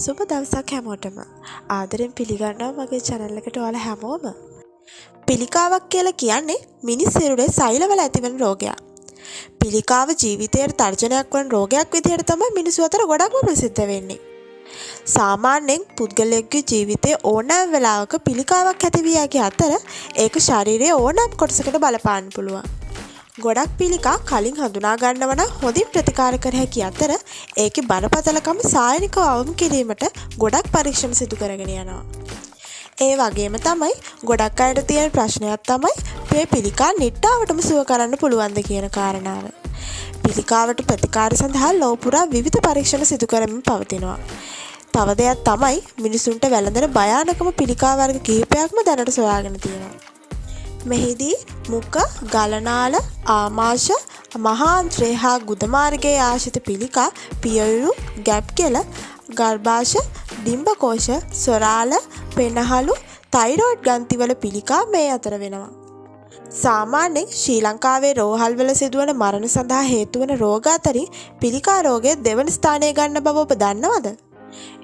සුබ දවසක් හැමෝටම. ආදරෙන් පිළිගන්නවා මගේ channel එකට ඔයාලා හැමෝම. පිළිකාවක් කියලා කියන්නේ මිනිස් සිරුරේ සෛලවල ඇතිවන රෝගයක්. පිළිකාව ජීවිතයට තර්ජනයක් වන රෝගයක් විදිහට තමයි මිනිස්සු අතර ගොඩක්ම ප්‍රසිද්ධ වෙන්නේ. සාමාන්‍යයෙන් පුද්ගලයෙකුගේ ජීවිතයේ ඕනෑම වෙලාවක පිළිකාවක් ඇති විය හැකි අතර ඒක ශරීරයේ ඕනෑම කොටසකට බලපාන්න පුළුවන්. ගොඩක් පිළිකා කලින් හඳුනා ගන්නව නම් හොඳින් ප්‍රතිකාර කර හැකි අතර ඒකේ බරපතලකම සායනිකව අවම කිරීමට ගොඩක් පරීක්ෂණ සිදු කරගෙන යනවා. ඒ වගේම තමයි ගොඩක් අයට තියෙන ප්‍රශ්නයක් තමයි මේ පිළිකා නිට්ටාවටම සුව කරන්න පුළුවන්ද කියන කාරණාව. පිළිකාවට ප්‍රතිකාර සඳහා ලෝක පුරා විවිධ පරීක්ෂණ සිදු කරමින් පවතිනවා. තව දෙයක් තමයි මිනිසුන්ට වැළඳෙන භයානකම පිළිකා වර්ග කිහිපයක්ම දැනට සොයාගෙන තියෙනවා. මෙහිදී මුඛ, ගලනාල, ආමාශය, මහාන්ත්‍රය හා ගුදමාර්ගයේ ආශ්‍රිත පිළිකා, පියයුරු, ගැප්කෙල, ගර්භාෂ, ඩිම්බකෝෂ, සොරාල, පෙනහළු, තයිරොයිඩ් ග්‍රන්ථිවල පිළිකා මේ අතර වෙනවා. සාමාන්‍යයෙන් ශ්‍රී ලංකාවේ රෝහල්වල සිදුවන මරණ සඳහා හේතු වන රෝග අතරින් පිළිකා රෝගය දෙවන ස්ථානය ගන්න බව ඔබ දන්නවද?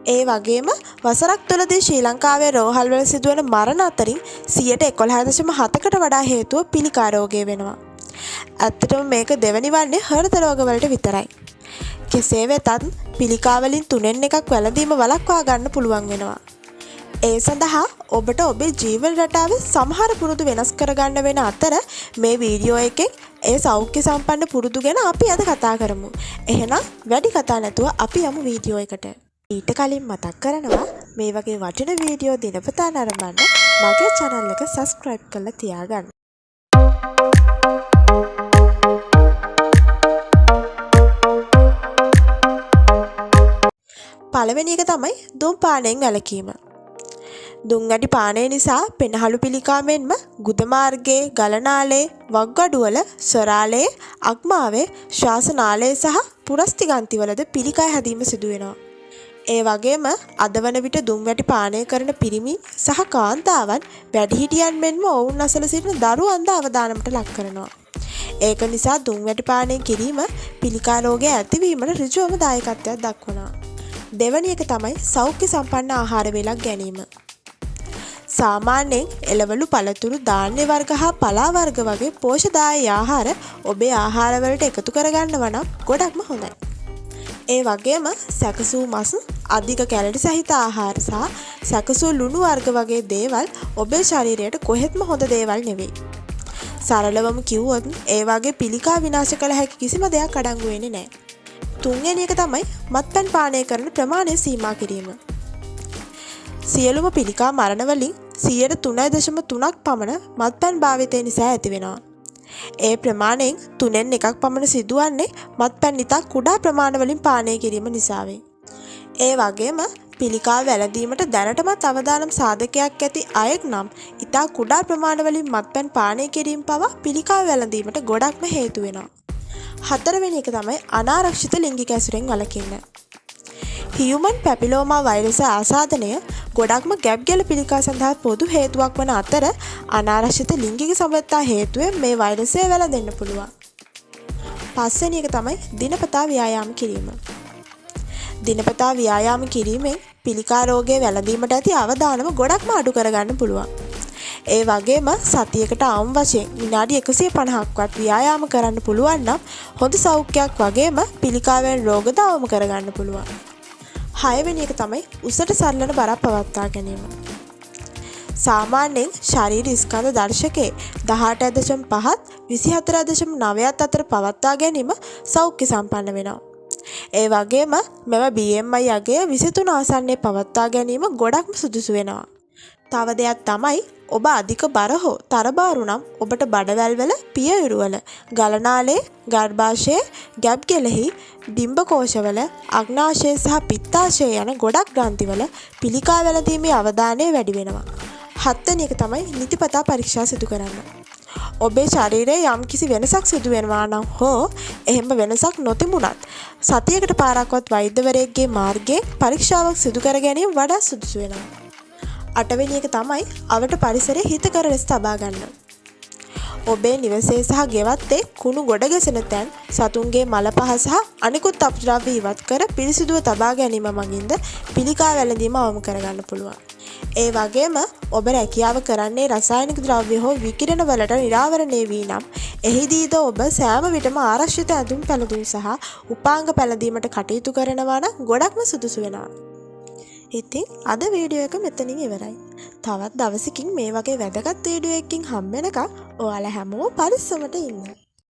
ඒ වගේම වසරක් තුළදී ශ්‍රී ලංකාවේ රෝහල්වල සිදුවන මරණ අතරින් 11.7%කට වඩා හේතුව පිළිකා රෝගය වෙනවා. ඇත්තටම මේක දෙවනි වන්නේ හෘද රෝගවලට විතරයි. කෙසේ වෙතත් පිළිකා වලින් 3න් එකක් වැළඳීම වළක්වා ගන්න පුළුවන් වෙනවා. ඒ සඳහා ඔබට ඔබේ ජීවන රටාවේ සමහර පුරුදු වෙනස් කරගන්න වෙන අතර මේ වීඩියෝ එකෙන් ඒ සෞඛ්‍ය සම්පන්න පුරුදු ගැන අපි අද කතා කරමු. එහෙනම් වැඩි කතා නැතුව අපි යමු වීඩියෝ එකට. ඊට කලින් මතක් කරනවා මේ වගේ වටින වීඩියෝ දිනපතා නරඹන්න මගේ channel එක subscribe කරලා තියාගන්න. පළවෙනි එක තමයි දුම් පානයෙන් වැළකීම. දුම් වැඩි පානය නිසා පෙනහළු පිළිකා මෙන්ම ගුද මාර්ගයේ, ගලනාලයේ, වක්ගඩුවල, සොරාලයේ, අග්මාවේ, ශ්වාසනාලයේ සහ පුරස්ති ග්‍රන්ථිවලද පිළිකා හැදීම සිදු වෙනවා. ඒ වගේම අද වන විට දුම් වැටි පානය කරන පිරිමි සහ කාන්තාවන් වැඩිහිටියන් මෙන්ම ඔවුන් අසල සිටින දරුවන්ද අවදානමට ලක් කරනවා. ඒක නිසා දුම් වැටි පානය කිරීම පිළිකා රෝගය ඇතිවීමට ඍජුවම දායකත්වයක් දක්වනවා. දෙවැනි එක තමයි සෞඛ්‍ය සම්පන්න ආහාර වේලක් ගැනීම. සාමාන්‍යයෙන් එළවලු, පළතුරු, ධාන්‍ය වර්ග හා පලා වර්ග වගේ පෝෂ්‍යදායී ආහාර ඔබේ ආහාරවලට එකතු කරගන්නවා නම් ගොඩක්ම හොඳයි. ඒ වගේම සැකසූ මස්, අධික කැලරි සහිත ආහාර සහ සැකසූ ලුණු වර්ග වගේ දේවල් ඔබේ ශරීරයට කොහෙත්ම හොඳ දේවල් නෙවෙයි. සරලවම කිව්වොත් ඒ වගේ පිළිකා විනාශ කළ හැකි කිසිම දෙයක් අඩංගු වෙන්නේ නැහැ. තුන්වෙනි එක තමයි මත්පැන් පානය කරන ප්‍රමාණය සීමා කිරීම. සියලුම පිළිකා මරණ වලින් 3.3% පමණ මත්පැන් භාවිතය නිසා ඇති වෙනවා. ඒ ප්‍රමාණයෙන් 3න් එකක් පමණ සිදුවන්නේ මත්පැන් ඉතා කුඩා ප්‍රමාණවලින් පානය කිරීම නිසා වේ. ඒ වගේම පිළිකා වැළඳීමට දැනටමත් අවදානම් සාධකයක් ඇති අයෙක් නම් ඉතා කුඩා ප්‍රමාණවලින් මත්පැන් පානය කිරීම පවා පිළිකා වැළඳීමට ගොඩක්ම හේතු වෙනවා. හතරවෙනි එක තමයි අනාරක්ෂිත ලිංගික ඇසුරෙන් වළකින්න. හියුමන් පැපිලෝමා වෛරස ආසාදනය ගොඩක්ම ගැප්ගෙල පිළිකා සඳහා පොදු හේතුවක් වන අතර අනාරක්ෂිත ලිංගික සබඳතා හේතුවෙන් මේ වෛරසය වැළඳෙන්න පුළුවන්. පස්වෙනි එක තමයි දිනපතා ව්‍යායාම කිරීම. දිනපතා ව්‍යායාම කිරීමෙන් පිළිකා රෝගය වැළඳීමට ඇති අවදානම ගොඩක්ම අඩු කරගන්න පුළුවන්. ඒ වගේම සතියකට අවම වශයෙන් විනාඩි 150ක්වත් ව්‍යායාම කරන්න පුළුවන් නම් හොඳ සෞඛ්‍යයක් වගේම පිළිකාවෙන් රෝගද අවම කරගන්න පුළුවන්. 6 වෙනි එක තමයි උසට සරලන බරක් පවත්වා ගැනීම. සාමාන්‍යයෙන් ශරීර ස්කන්ධ දර්ශකයේ 18.5ත් 24.9ත් අතර පවත්වා ගැනීම සෞඛ්‍ය සම්පන්න වෙනවා. ඒ වගේම මෙම BMI අගය 23 ආසන්නයේ පවත්වා ගැනීම ගොඩක්ම සුදුසු වෙනවා. තව දෙයක් තමයි ඔබ අධික බර හෝ තරබාරු නම් ඔබට බඩවැල්වල, පියයුරුවල, ගලනාලයේ, ගර්භාෂයේ, ගැප්ගෙලෙහි, ඩිම්බකෝෂවල, අග්නාශය සහ පිත්තාශය යන ගොඩක් ග්‍රන්ථිවල පිළිකා වැළඳීමේ අවධානය වැඩි වෙනවා. 7 වෙනි එක තමයි නිතිපතා පරීක්ෂා සිදු කරන්න. ඔබේ ශරීරයේ යම්කිසි වෙනසක් සිදු වෙනවා නම් හෝ එහෙම වෙනසක් නොතිබුණත් සතියකට පාරක්වත් වෛද්‍යවරයෙක්ගේ මාර්ගයෙන් පරීක්ෂාවක් සිදු කර ගැනීම වඩා සුදුසු වෙනවා. 8 වෙනි එක තමයි අවට පරිසරයේ හිතකර ලෙස තබා ගන්න. ඔබේ නිවසේ සහ ගෙවත්තේ කුණු ගොඩ ගැසෙන තැන් සතුන්ගේ මල පහ සහ අනිකුත් අපද්‍රව්‍ය ඉවත් කර පිරිසිදුව තබා ගැනීම මගින්ද පිළිකා වැළඳීම අවම කරගන්න පුළුවන්. ඒ වගේම ඔබ රැකියාව කරන්නේ රසායනික ද්‍රව්‍ය හෝ විකිරණ වලට නිරාවරණය වී නම් එහිදීද ඔබ සෑම විටම ආරක්ෂිත ඇඳුම් පැළඳුම් සහ උපාංග පැළඳීමට කටයුතු කරනවා නම් ගොඩක්ම සුදුසු වෙනවා. ඉතින් අද වීඩියෝ එක මෙතනින් ඉවරයි. තවත් දවසකින් මේ වගේ වැදගත් වීඩියෝ එකකින් හම්බ වෙනකම් ඔයාලා හැමෝම පරිස්සමට ඉන්න.